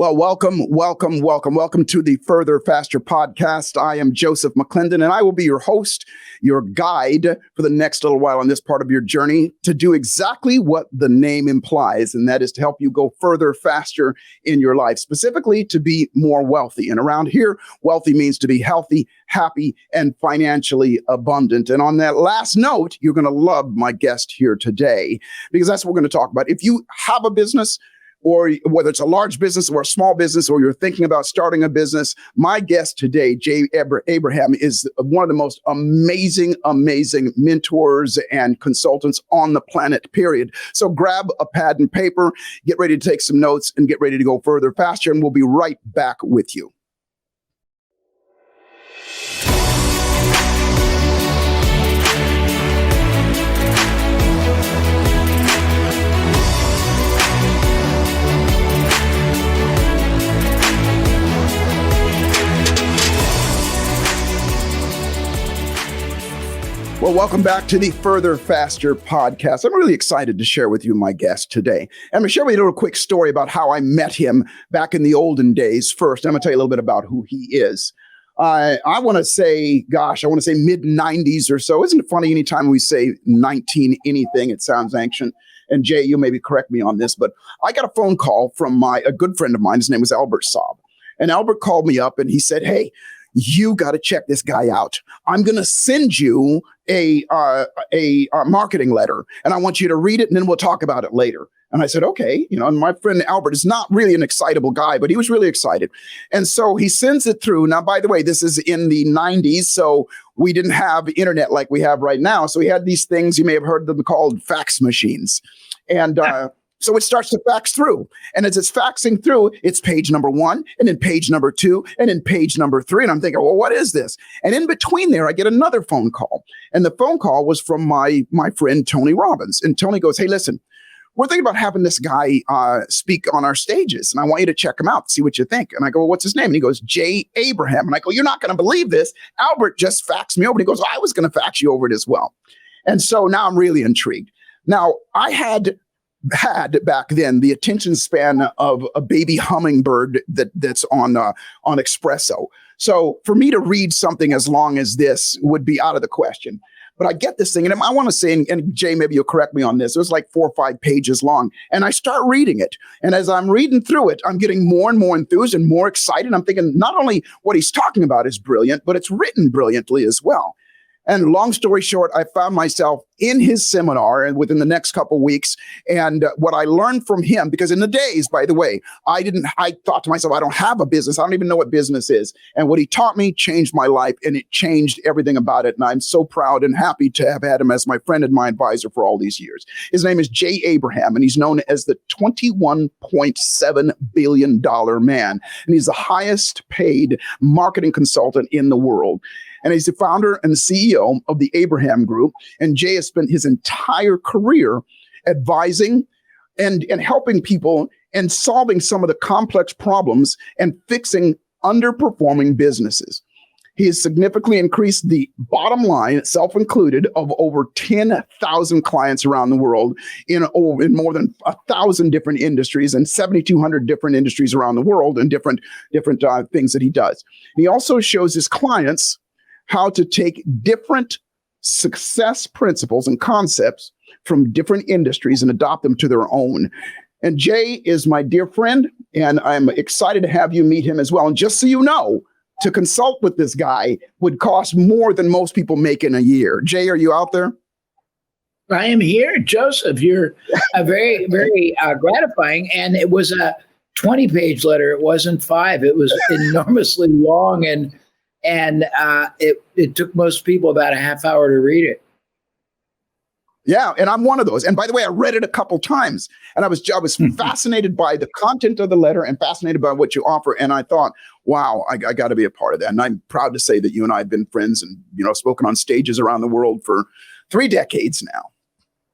Well, welcome to the Further Faster podcast. I am Joseph McClendon, and I will be your host, your guide for the next little while on this part of your journey to do exactly what the name implies, and that is to help you go further, faster in your life, specifically to be more wealthy. And around here, wealthy means to be healthy, happy, and financially abundant. And on that last note, you're going to love my guest here today, because that's what we're going to talk about. If you have a business, or whether it's a large business or a small business, or you're thinking about starting a business, my guest today, Jay Abraham, is one of the most amazing mentors and consultants on the planet, period. So grab a pad and paper, get ready to take some notes, and get ready to go further, faster, and we'll be right back with you. Well, welcome back to the Further Faster podcast. I'm really excited to share with you my guest today. I'm going to share with you a little quick story about how I met him back in the olden days first. I'm going to tell you a little bit about who he is. I want to say mid-90s or so. Isn't it funny anytime we say 19 anything, it sounds ancient? And Jay, you maybe correct me on this, but I got a phone call from a good friend of mine. His name was Albert Saab. And Albert called me up and he said, hey, you got to check this guy out. I'm going to send you a marketing letter, and I want you to read it, and then we'll talk about it later. And I said, okay. And my friend Albert is not really an excitable guy, but he was really excited. And so he sends it through. Now, by the way, this is in the 90s, so we didn't have internet like we have right now. So he had these things, you may have heard them called fax machines. And so it starts to fax through. And as it's faxing through, it's page number 1, and then page number 2, and then page number 3. And I'm thinking, well, what is this? And in between there, I get another phone call. And the phone call was from my friend, Tony Robbins. And Tony goes, hey, listen, we're thinking about having this guy speak on our stages. And I want you to check him out, see what you think. And I go, well, what's his name? And he goes, Jay Abraham. And I go, you're not going to believe this. Albert just faxed me over. And he goes, well, I was going to fax you over it as well. And so now I'm really intrigued. Now, I had back then the attention span of a baby hummingbird that's on espresso. So for me to read something as long as this would be out of the question. But I get this thing, and I want to say, and Jay, maybe you'll correct me on this, it was like 4 or 5 pages long. And I start reading it. And as I'm reading through it, I'm getting more and more enthused and more excited. I'm thinking not only what he's talking about is brilliant, but it's written brilliantly as well. And long story short, I found myself in his seminar and within the next couple of weeks. And what I learned from him, because in the days, by the way, I thought to myself, I don't have a business. I don't even know what business is. And what he taught me changed my life, and it changed everything about it. And I'm so proud and happy to have had him as my friend and my advisor for all these years. His name is Jay Abraham, and he's known as the $21.7 billion man. And he's the highest paid marketing consultant in the world. And he's the founder and CEO of the Abraham Group. And Jay has spent his entire career advising and helping people and solving some of the complex problems and fixing underperforming businesses. He has significantly increased the bottom line, self-included, of over 10,000 clients around the world in more than 1,000 different industries and 7,200 different industries around the world and different things that he does. He also shows his clients how to take different success principles and concepts from different industries and adopt them to their own. And Jay is my dear friend, and I'm excited to have you meet him as well. And just so you know, to consult with this guy would cost more than most people make in a year. Jay, are you out there? I am here, Joseph. You're very, very gratifying. And it was a 20-page letter. It wasn't 5. It was enormously long, and it took most people about a half hour to read it. Yeah, and I'm one of those. And by the way, I read it a couple times, and I was fascinated by the content of the letter and fascinated by what you offer. And I thought, wow, I got to be a part of that. And I'm proud to say that you and I have been friends and spoken on stages around the world for 3 decades now.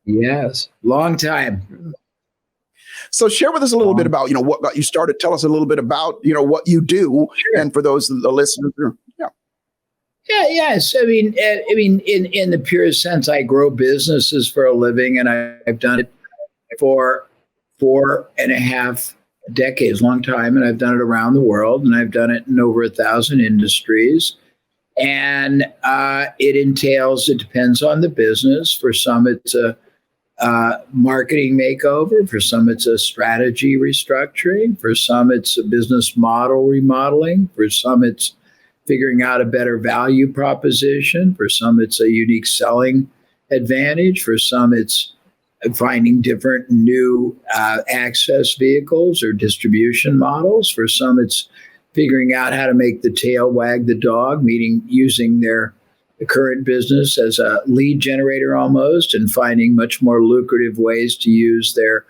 Yes, long time. So share with us a little bit about what got you started. Tell us a little bit about what you do, Sure. And for those the listeners, Yes. I mean, in the purest sense, I grow businesses for a living, and I've done it for 4.5 decades, long time, and I've done it around the world, and I've done it in over 1,000 industries. And it entails, it depends on the business. For some, it's a marketing makeover. For some, it's a strategy restructuring. For some, it's a business model remodeling. For some, it's figuring out a better value proposition. For some, it's a unique selling advantage. For some, it's finding different new access vehicles or distribution models. For some, it's figuring out how to make the tail wag the dog, meaning using their current business as a lead generator almost, and finding much more lucrative ways to use their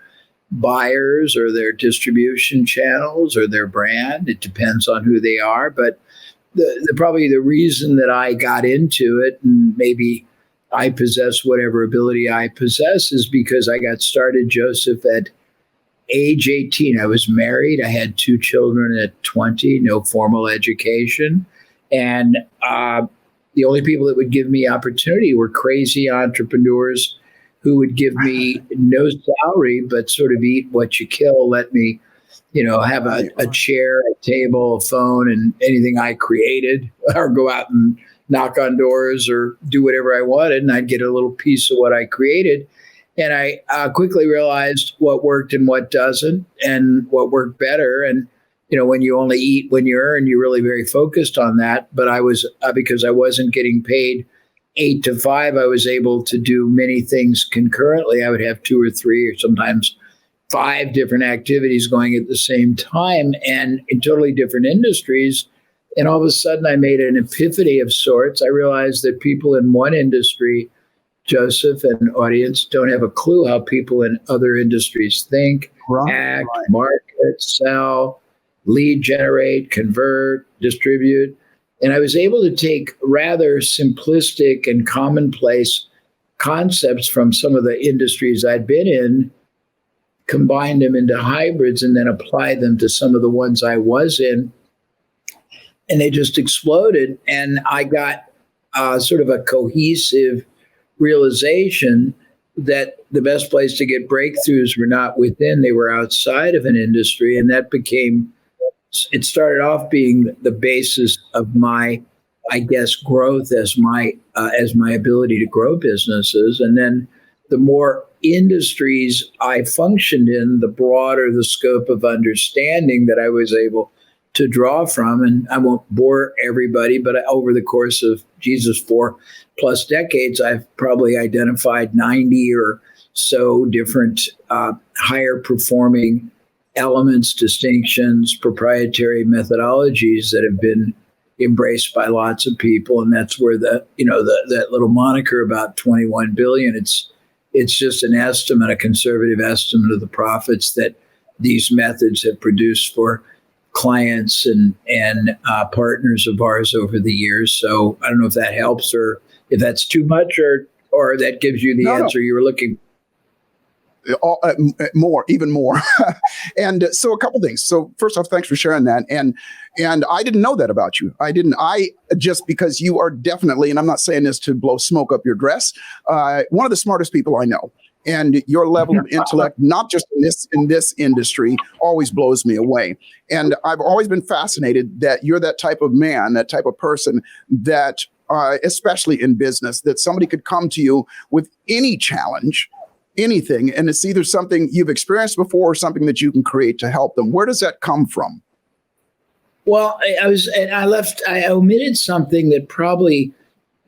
buyers or their distribution channels or their brand. It depends on who they are. But probably the reason that I got into it, and maybe I possess whatever ability I possess, is because I got started, Joseph, at age 18. I was married. I had 2 children at 20, no formal education. And the only people that would give me opportunity were crazy entrepreneurs who would give me no salary, but sort of eat what you kill, let me, have a chair, a table, a phone, and anything I created, or go out and knock on doors or do whatever I wanted, and I'd get a little piece of what I created. And I quickly realized what worked and what doesn't, and what worked better. And, when you only eat when you earn, you're really very focused on that. But I was, because I wasn't getting paid 8 to 5, I was able to do many things concurrently. I would have 2 or 3 or sometimes 5 different activities going at the same time, and in totally different industries. And all of a sudden I made an epiphany of sorts. I realized that people in one industry, Joseph and audience, don't have a clue how people in other industries think, act, market, sell, lead generate, convert, distribute. And I was able to take rather simplistic and commonplace concepts from some of the industries I'd been in, combine them into hybrids, and then apply them to some of the ones I was in. And they just exploded. And I got sort of a cohesive realization that the best place to get breakthroughs were not within, they were outside of an industry. And that became, it started off being the basis of my, I guess, growth as my ability to grow businesses. And then the more industries I functioned in, the broader the scope of understanding that I was able to draw from. And I won't bore everybody, but over the course of 4+ decades, I've probably identified 90 or so different higher performing elements, distinctions, proprietary methodologies that have been embraced by lots of people. And that's where that little moniker about 21 billion, it's just an estimate, a conservative estimate of the profits that these methods have produced for clients and partners of ours over the years. So I don't know if that helps, or if that's too much, or that gives you the answer you were looking for. More, even more. And so a couple things. So first off, thanks for sharing that. And I didn't know that about you. I just, because you are definitely, and I'm not saying this to blow smoke up your dress, one of the smartest people I know. And your level of intellect, not just in this industry, always blows me away. And I've always been fascinated that you're that type of man, that type of person that, especially in business, that somebody could come to you with any challenge, anything, and it's either something you've experienced before or something that you can create to help them. Where does that come from? Well, I omitted something that probably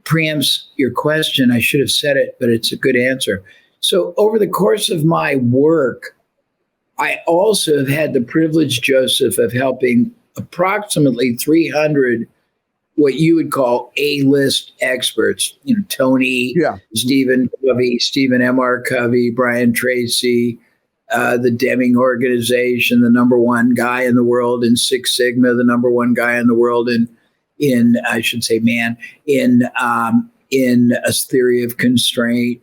preempts your question. I should have said it, but it's a good answer. So over the course of my work, I also have had the privilege, Joseph, of helping approximately 300 what you would call A-list experts, Tony, Stephen Covey, Stephen M.R. Covey, Brian Tracy, the Deming Organization, the number one guy in the world in Six Sigma, the number one guy in the world in I should say man, in a theory of constraint,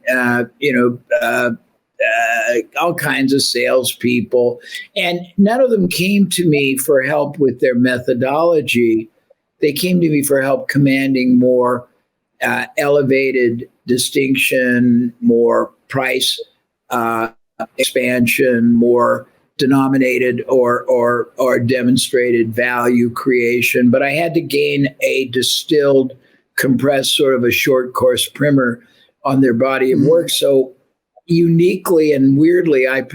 all kinds of salespeople. And none of them came to me for help with their methodology. They came to me for help commanding more elevated distinction, more price expansion, more denominated or demonstrated value creation, but I had to gain a distilled, compressed sort of a short course primer on their body of work. So uniquely and weirdly, I'm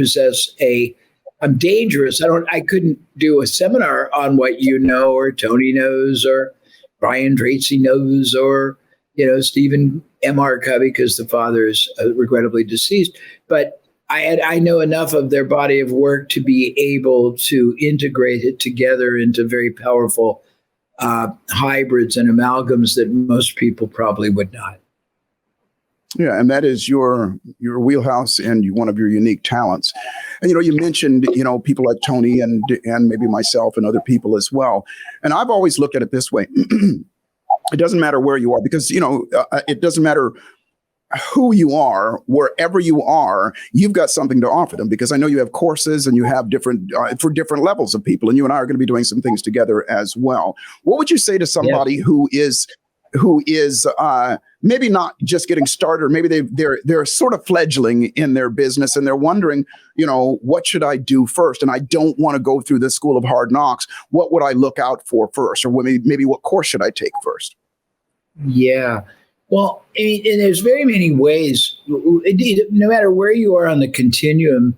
dangerous. I couldn't do a seminar on what you know, or Tony knows, or Brian Tracy knows, or, Stephen M.R. Covey, because the father is regrettably deceased. But I know enough of their body of work to be able to integrate it together into very powerful hybrids and amalgams that most people probably would not. Yeah, and that is your wheelhouse and one of your unique talents. And you mentioned people like Tony and maybe myself and other people as well. And I've always looked at it this way: it doesn't matter where you are, because it doesn't matter who you are. Wherever you are, you've got something to offer them, because I know you have courses and you have different for different levels of people, and you and I are going to be doing some things together as well. What would you say to somebody who is maybe not just getting started, or maybe they're sort of fledgling in their business and they're wondering, what should I do first? And I don't want to go through the school of hard knocks. What would I look out for first? Or maybe what course should I take first? Yeah. Well, and there's very many ways, no matter where you are on the continuum,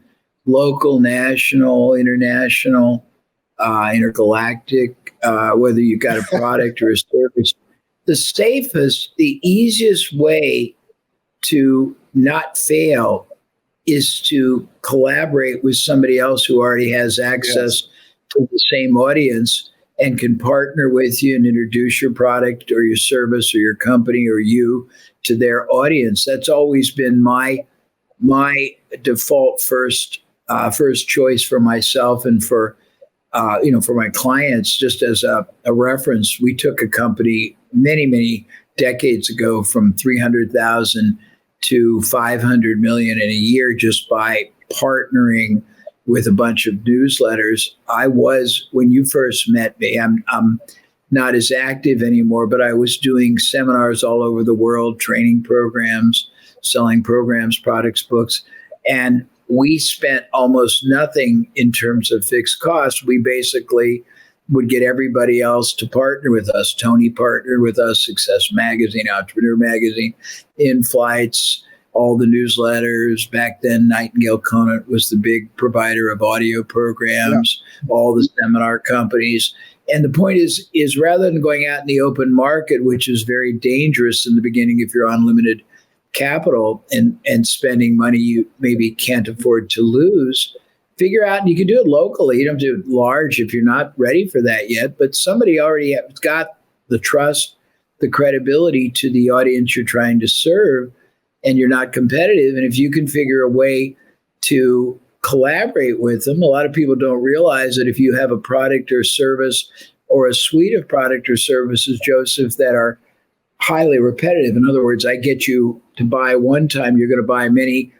local, national, international, intergalactic, whether you've got a product or a service. The safest, the easiest way to not fail is to collaborate with somebody else who already has access to the same audience and can partner with you and introduce your product or your service or your company or you to their audience. That's always been my default first choice for myself and for my clients. Just as a reference, we took a company many decades ago from 300,000 to 500 million in a year just by partnering with a bunch of newsletters. When you first met me, I'm not as active anymore, but I was doing seminars all over the world, training programs, selling programs, products, books, and we spent almost nothing in terms of fixed costs. We basically would get everybody else to partner with us. Tony partnered with us, Success Magazine, Entrepreneur Magazine, In Flights, all the newsletters. Back then, Nightingale Conant was the big provider of audio programs, all the seminar companies. And the point is rather than going out in the open market, which is very dangerous in the beginning if you're on limited capital and spending money you maybe can't afford to lose, figure out, and you can do it locally. You don't have to do it large if you're not ready for that yet, but somebody already has got the trust, the credibility to the audience you're trying to serve, and you're not competitive. And if you can figure a way to collaborate with them, a lot of people don't realize that if you have a product or service or a suite of product or services, Joseph, that are highly repetitive. In other words, I get you to buy one time, you're going to buy many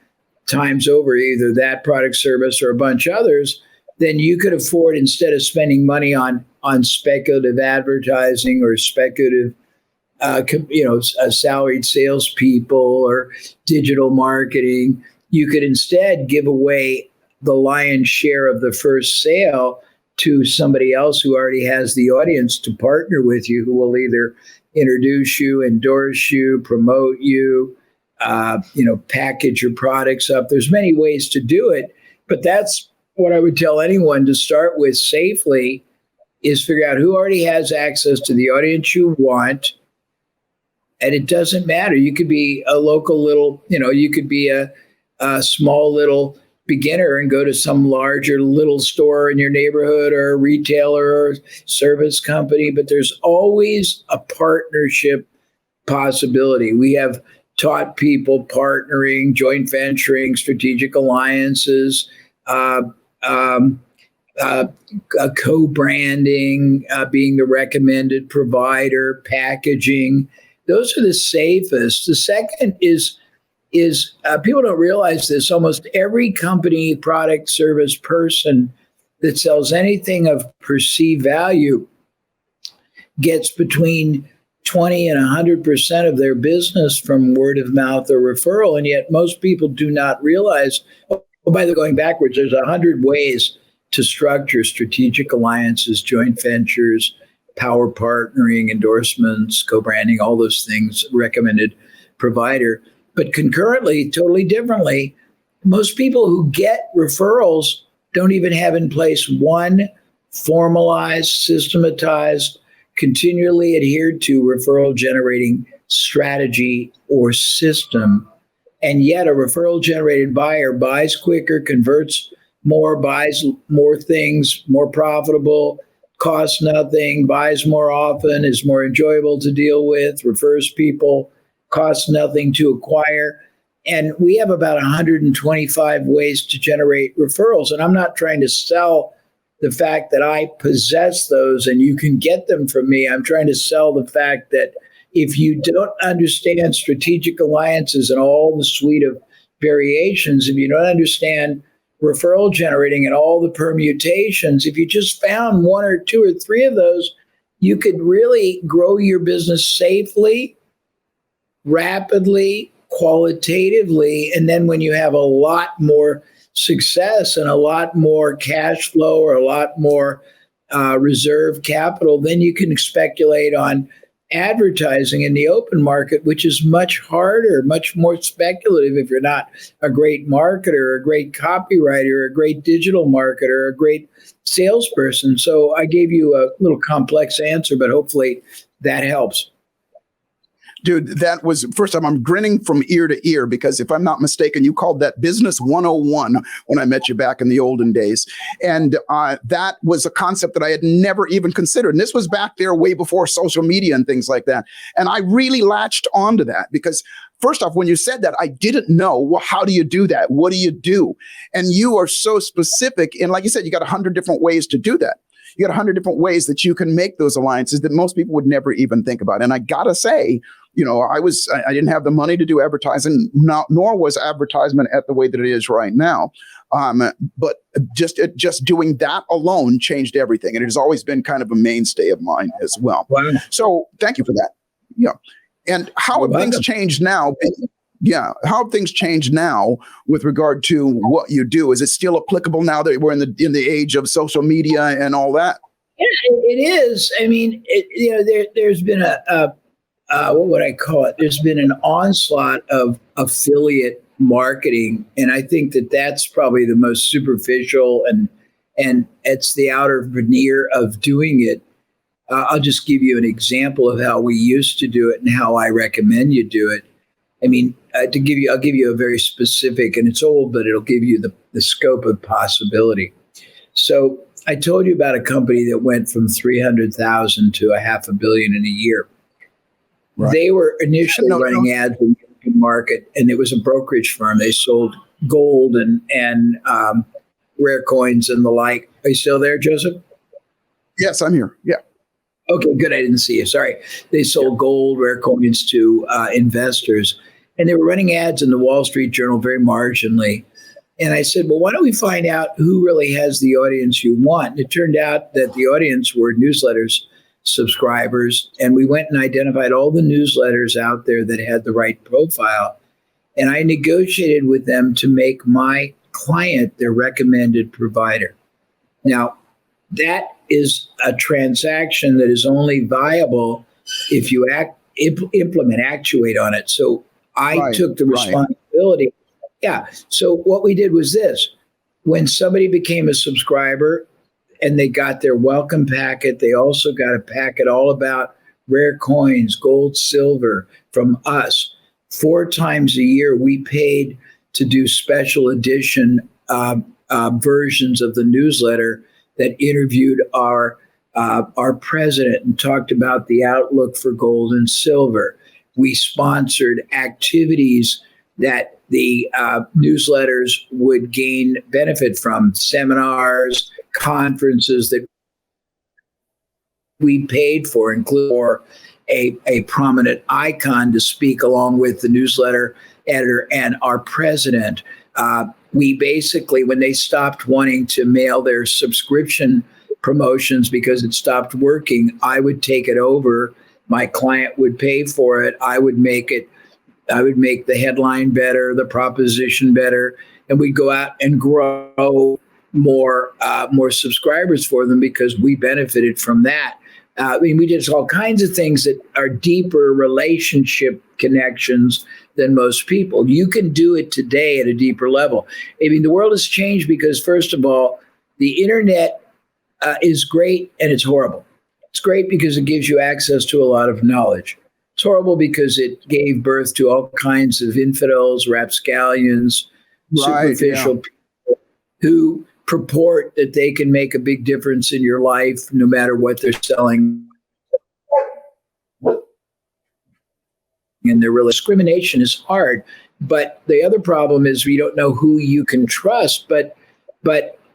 times over, either that product, service, or a bunch of others, then you could afford, instead of spending money on speculative advertising or speculative, salaried salespeople or digital marketing, you could instead give away the lion's share of the first sale to somebody else who already has the audience to partner with you, who will either introduce you, endorse you, promote you, package your products up. There's many ways to do it, but that's what I would tell anyone to start with safely, is figure out who already has access to the audience you want. And it doesn't matter. You could be a local little, you could be a small little beginner and go to some larger little store in your neighborhood or a retailer or service company, but there's always a partnership possibility. We have taught people partnering, joint venturing, strategic alliances, co-branding, being the recommended provider, packaging. Those are the safest. The second is people don't realize this. Almost every company, product, service, person that sells anything of perceived value gets between 20 and 100% of their business from word of mouth or referral. And yet most people do not realize, Oh, by the way, going backwards, there's 100 ways to structure strategic alliances, joint ventures, power partnering, endorsements, co-branding, all those things, recommended provider. But concurrently, totally differently, most people who get referrals don't even have in place one formalized, systematized, continually adhered to referral generating strategy or system. And yet a referral generated buyer buys quicker, converts more, buys more things, more profitable, costs nothing, buys more often, is more enjoyable to deal with, refers people, costs nothing to acquire. And we have about 125 ways to generate referrals. And I'm not trying to sell the fact that I possess those and you can get them from me. I'm trying to sell the fact that if you don't understand strategic alliances and all the suite of variations, if you don't understand referral generating and all the permutations, if you just found one or two or three of those, you could really grow your business safely, rapidly, qualitatively. And then when you have a lot more success and a lot more cash flow or a lot more reserve capital, then you can speculate on advertising in the open market, which is much harder, much more speculative if you're not a great marketer, a great copywriter, a great digital marketer, a great salesperson. So I gave you a little complex answer, but hopefully that helps. Dude, that was, first time I'm grinning from ear to ear, because if I'm not mistaken, you called that Business 101 when I met you back in the olden days. And that was a concept that I had never even considered. And this was back there way before social media and things like that. And I really latched onto that because, first off, when you said that, I didn't know, well, how do you do that? What do you do? And you are so specific. And like you said, you got 100 different ways to do that. You got 100 different ways that you can make those alliances that most people would never even think about. And I gotta say, you know, I didn't have the money to do advertising, nor was advertisement at the way that it is right now. But just doing that alone changed everything. And it has always been kind of a mainstay of mine as well. Wow. So thank you for that. Yeah. And how have things changed now? Yeah. How have things changed now with regard to what you do? Is it still applicable now that we're in the age of social media and all that? Yeah, it is. I mean, there's been what would I call it? There's been an onslaught of affiliate marketing, and I think that that's probably the most superficial and it's the outer veneer of doing it. I'll just give you an example of how we used to do it and how I recommend you do it. I mean, I'll give you a very specific, and it's old, but it'll give you the scope of possibility. So I told you about a company that went from 300,000 to $500 million in a year. Right. They were initially running ads in the market, and it was a brokerage firm. They sold gold and rare coins and the like. Are you still there, Joseph? Yes, I'm here. Yeah. Okay, good. I didn't see you. Sorry. They sold gold, rare coins to investors, and they were running ads in the Wall Street Journal very marginally. And I said, well, why don't we find out who really has the audience you want? And it turned out that the audience were newsletters subscribers, and we went and identified all the newsletters out there that had the right profile, and I negotiated with them to make my client their recommended provider. Now, that is a transaction that is only viable if you actuate on it. So I took the responsibility. Yeah. So what we did was this: when somebody became a subscriber and they got their welcome packet, they also got a packet all about rare coins, gold, silver from us. 4 times a year, we paid to do special edition versions of the newsletter that interviewed our president and talked about the outlook for gold and silver. We sponsored activities that the newsletters would gain benefit from, seminars, conferences that we paid for, including a prominent icon to speak along with the newsletter editor and our president. We basically, when they stopped wanting to mail their subscription promotions because it stopped working, I would take it over. My client would pay for it. I would make the headline better, the proposition better, and we'd go out and grow more subscribers for them because we benefited from that. I mean, we did all kinds of things that are deeper relationship connections than most people. You can do it today at a deeper level. I mean, the world has changed because, first of all, the internet is great and it's horrible. It's great because it gives you access to a lot of knowledge. It's horrible because it gave birth to all kinds of infidels, rapscallions, superficial people who purport that they can make a big difference in your life no matter what they're selling. And their real discrimination is hard. But the other problem is we don't know who you can trust. But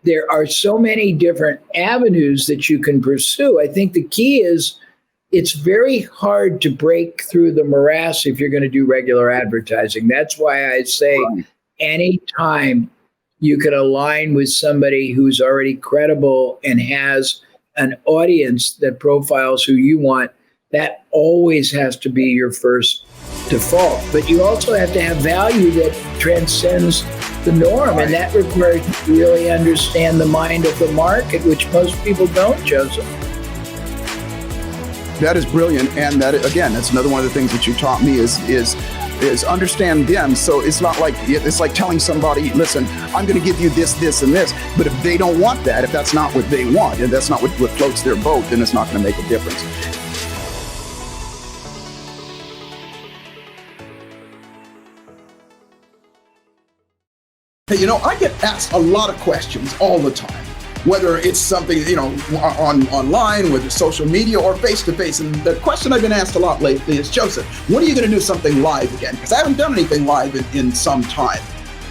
there are so many different avenues that you can pursue. I think the key is it's very hard to break through the morass if you're going to do regular advertising. That's why I say anytime you can align with somebody who's already credible and has an audience that profiles who you want, that always has to be your first default. But you also have to have value that transcends the norm, and that requires you to really understand the mind of the market, which most people don't, Joseph. That is brilliant, and that again, that's another one of the things that you taught me is understand them. So it's not like it's like telling somebody, listen, I'm going to give you this, this, and this. But if they don't want that, if that's not what they want, and that's not what floats their boat, then it's not going to make a difference. Hey, I get asked a lot of questions all the time, whether it's something, online, whether social media or face-to-face. And the question I've been asked a lot lately is, Joseph, when are you going to do something live again? Because I haven't done anything live in some time.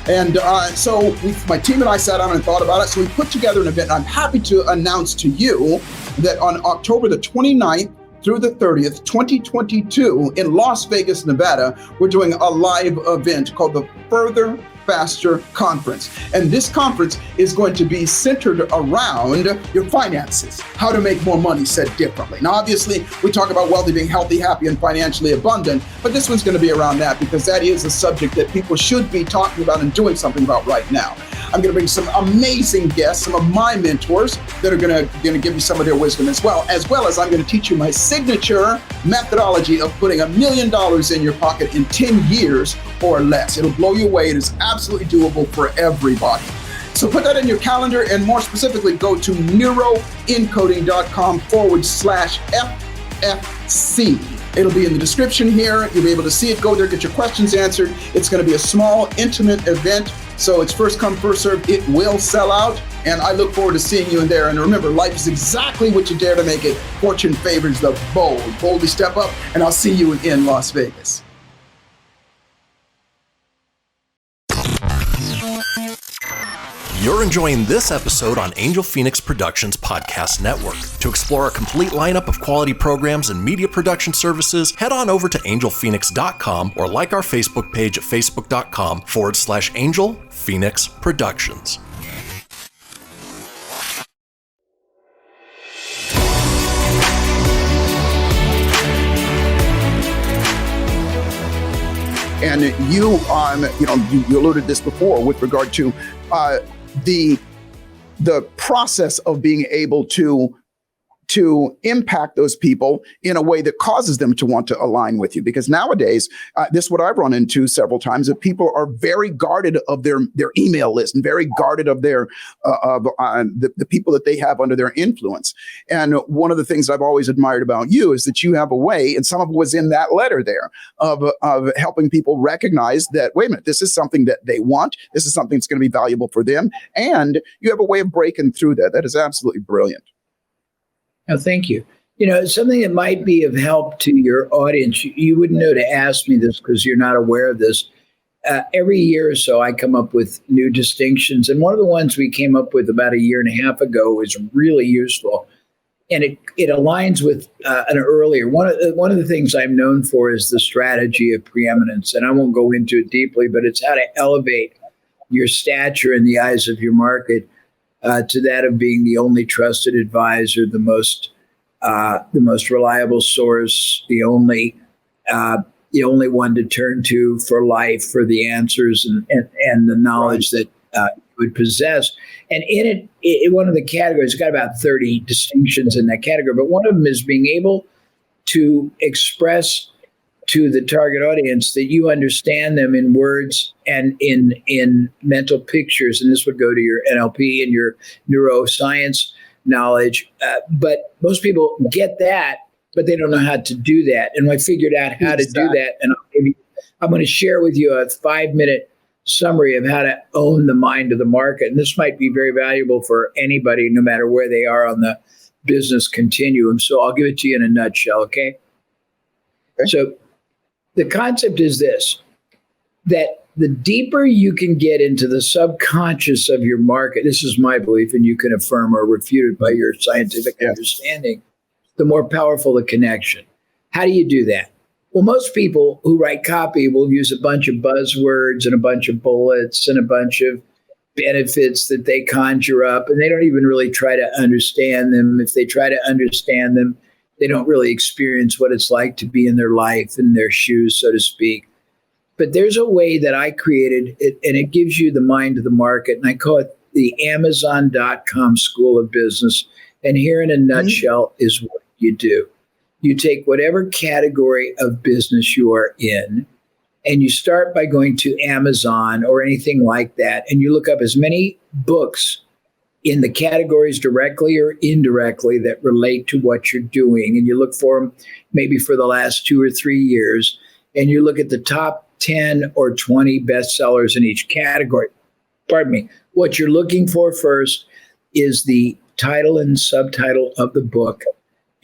And so my team and I sat down and thought about it. So we put together an event. I'm happy to announce to you that on October the 29th, through the 30th, 2022, in Las Vegas, Nevada, we're doing a live event called the Further Faster Conference. And this conference is going to be centered around your finances, how to make more money, said differently. Now, obviously, we talk about wealthy being healthy, happy, and financially abundant, but this one's going to be around that because that is a subject that people should be talking about and doing something about right now. I'm going to bring some amazing guests, some of my mentors that are going to give you some of their wisdom as well as I'm going to teach you my signature methodology of putting $1 million in your pocket in 10 years or less. It'll blow you away. It is absolutely doable for everybody. So put that in your calendar, and more specifically, go to neuroencoding.com/FFC. It'll be in the description here. You'll be able to see it. Go there, get your questions answered. It's going to be a small, intimate event. So it's first come, first served. It will sell out. And I look forward to seeing you in there. And remember, life is exactly what you dare to make it. Fortune favors the bold. Boldly step up, and I'll see you in Las Vegas. You're enjoying this episode on Angel Fenix Productions Podcast Network. To explore a complete lineup of quality programs and media production services, head on over to angelphoenix.com or like our Facebook page at facebook.com/Angel Fenix Productions. And you alluded this before with regard to the process of being able to impact those people in a way that causes them to want to align with you. Because nowadays, this is what I've run into several times, that people are very guarded of their email list and very guarded of their the people that they have under their influence. And one of the things I've always admired about you is that you have a way, and some of it was in that letter there, of helping people recognize that, wait a minute, this is something that they want. This is something that's going to be valuable for them. And you have a way of breaking through that. That is absolutely brilliant. Oh, thank you. Something that might be of help to your audience, you wouldn't know to ask me this because you're not aware of this. Every year or so, I come up with new distinctions. And one of the ones we came up with about a year and a half ago is really useful. And it aligns with an earlier. One of the things I'm known for is the strategy of preeminence. And I won't go into it deeply, but it's how to elevate your stature in the eyes of your market to that of being the only trusted advisor, the most reliable source, the only the only one to turn to for life, for the answers and the knowledge that you would possess. And in it, one of the categories, it's got about 30 distinctions in that category, but one of them is being able to express to the target audience that you understand them in words and in mental pictures. And this would go to your NLP and your neuroscience knowledge. But most people get that, but they don't know how to do that. And I figured out how to do that. And I'm going to share with you a 5-minute summary of how to own the mind of the market. And this might be very valuable for anybody, no matter where they are on the business continuum. So I'll give it to you in a nutshell, okay? So the concept is this, that the deeper you can get into the subconscious of your market, this is my belief, and you can affirm or refute it by your scientific understanding, the more powerful the connection. How do you do that? Well, most people who write copy will use a bunch of buzzwords and a bunch of bullets and a bunch of benefits that they conjure up, and they don't even really try to understand them. If they try to understand them, they don't really experience what it's like to be in their life, in their shoes, so to speak. But there's a way that I created, and it gives you the mind of the market, and I call it the Amazon.com School of Business. And here in a nutshell is what you do. You take whatever category of business you are in, and you start by going to Amazon or anything like that, and you look up as many books in the categories directly or indirectly that relate to what you're doing. And you look for them maybe for the last 2 or 3 years, and you look at the top 10 or 20 bestsellers in each category. Pardon me. What you're looking for first is the title and subtitle of the book,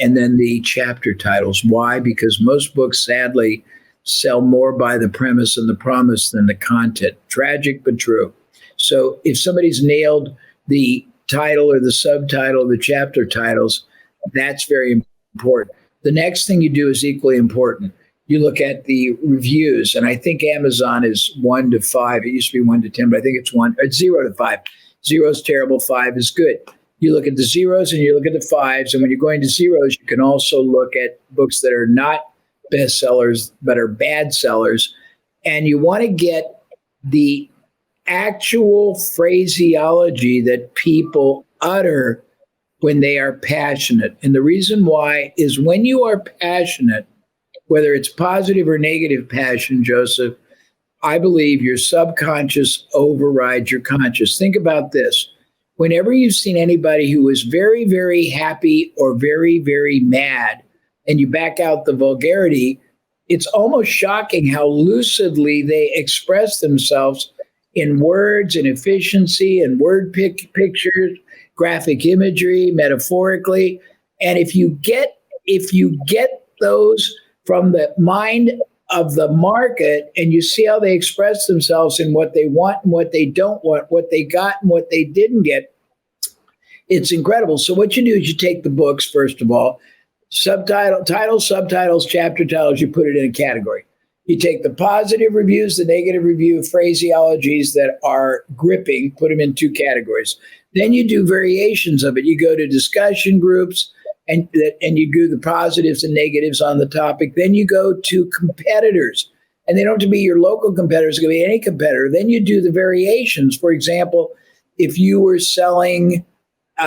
and then the chapter titles. Why? Because most books, sadly, sell more by the premise and the promise than the content. Tragic, but true. So if somebody's nailed the title or the subtitle, the chapter titles, that's very important. The next thing you do is equally important. You look at the reviews, and I think Amazon is 1 to 5. It used to be 1 to 10, but I think it's 0 to 5. 0 is terrible, 5 is good. You look at the zeros and you look at the 5s, and when you're going to zeros, you can also look at books that are not bestsellers but are bad sellers, and you want to get the actual phraseology that people utter when they are passionate. And the reason why is when you are passionate, whether it's positive or negative passion, Joseph, I believe your subconscious overrides your conscious. Think about this. Whenever you've seen anybody who is very, very happy or very, very mad, and you back out the vulgarity, it's almost shocking how lucidly they express themselves in words and efficiency and word pictures, graphic imagery, metaphorically. And if you get those from the mind of the market, and you see how they express themselves in what they want and what they don't want, what they got and what they didn't get, it's incredible. So what you do is you take the books, first of all, titles, subtitles, chapter titles, you put it in a category. You take the positive reviews, the negative review, phraseologies that are gripping, put them in 2 categories. Then you do variations of it. You go to discussion groups, and you do the positives and negatives on the topic. Then you go to competitors, and they don't have to be your local competitors. It can be any competitor. Then you do the variations. For example, if you were selling, we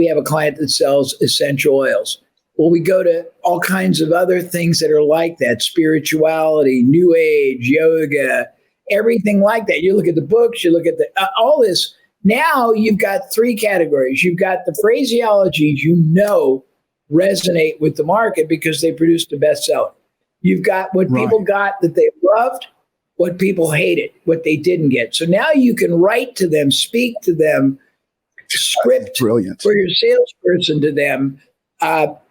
have a client that sells essential oils. Well, we go to all kinds of other things that are like that: spirituality, new age, yoga, everything like that. You look at the books, you look at all this. Now you've got 3 categories. You've got the phraseologies resonate with the market because they produced a bestseller. You've got what people got that they loved, what people hated, what they didn't get. So now you can write to them, speak to them, script for your salesperson to them,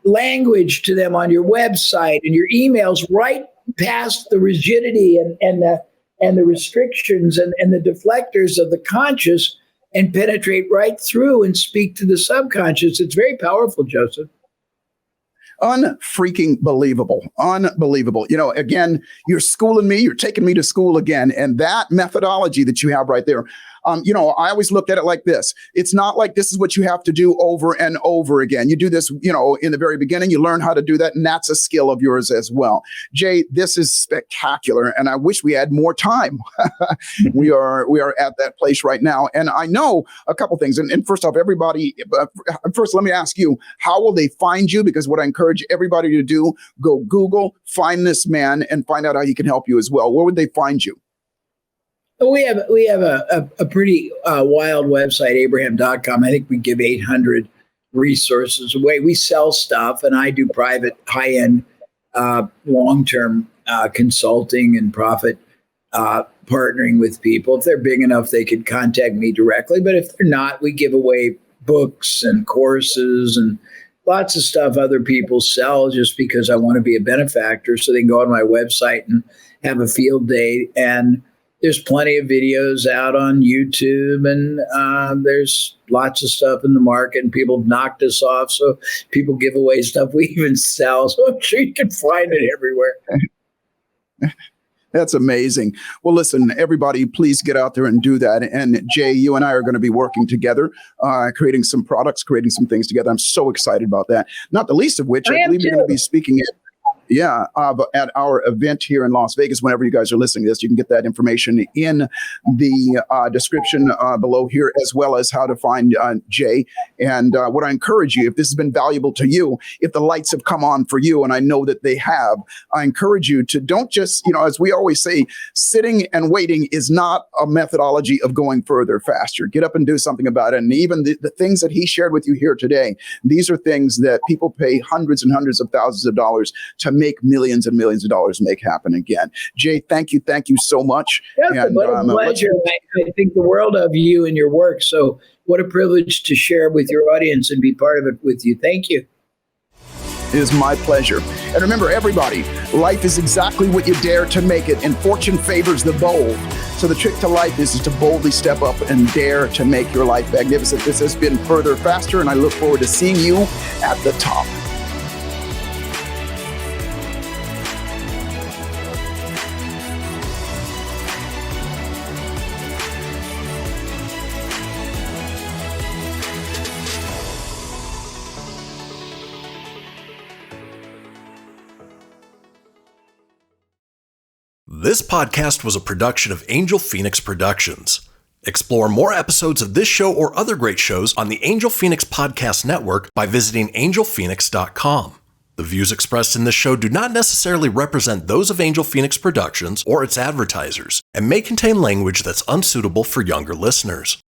language to them on your website and your emails, right past the rigidity and the restrictions and the deflectors of the conscious, and penetrate right through and speak to the subconscious. It's very powerful, Joseph. Unfreaking believable. Unbelievable. Again, you're schooling me, you're taking me to school again. And that methodology that you have right there, I always looked at it like this. It's not like this is what you have to do over and over again. You do this, in the very beginning, you learn how to do that, and that's a skill of yours as well. Jay, this is spectacular, and I wish we had more time. We are at that place right now, and I know a couple things. And first off, everybody, first let me ask you, how will they find you? Because what I encourage everybody to do, go Google, find this man, and find out how he can help you as well. Where would they find you? We have a pretty wild website, abraham.com. I think we give 800 resources away. We sell stuff, and I do private, high-end, long-term consulting and profit partnering with people. If they're big enough, they could contact me directly. But if they're not, we give away books and courses and lots of stuff other people sell just because I want to be a benefactor. So they can go on my website and have a field day. And there's plenty of videos out on YouTube, and there's lots of stuff in the market, and people have knocked us off. So people give away stuff we even sell. So I'm sure you can find it everywhere. That's amazing. Well, listen, everybody, please get out there and do that. And Jay, you and I are going to be working together, creating some products, creating some things together. I'm so excited about that. Not the least of which, I believe you're going to be speaking at our event here in Las Vegas. Whenever you guys are listening to this, you can get that information in the description below here, as well as how to find Jay. And what I encourage you, if this has been valuable to you, if the lights have come on for you, and I know that they have, I encourage you to don't just, as we always say, sitting and waiting is not a methodology of going further faster. Get up and do something about it. And even the things that he shared with you here today, these are things that people pay hundreds and hundreds of thousands of dollars to make millions and millions of dollars make happen again. Jay, thank you so much. Yes, what a pleasure. I think the world of you and your work. So what a privilege to share with your audience and be part of it with you. Thank you. It is my pleasure. And remember, everybody, life is exactly what you dare to make it, and fortune favors the bold. So the trick to life is to boldly step up and dare to make your life magnificent. This has been Further Faster, and I look forward to seeing you at the top. This podcast was a production of Angel Fenix Productions. Explore more episodes of this show or other great shows on the Angel Fenix Podcast Network by visiting angelphoenix.com. The views expressed in this show do not necessarily represent those of Angel Fenix Productions or its advertisers, and may contain language that's unsuitable for younger listeners.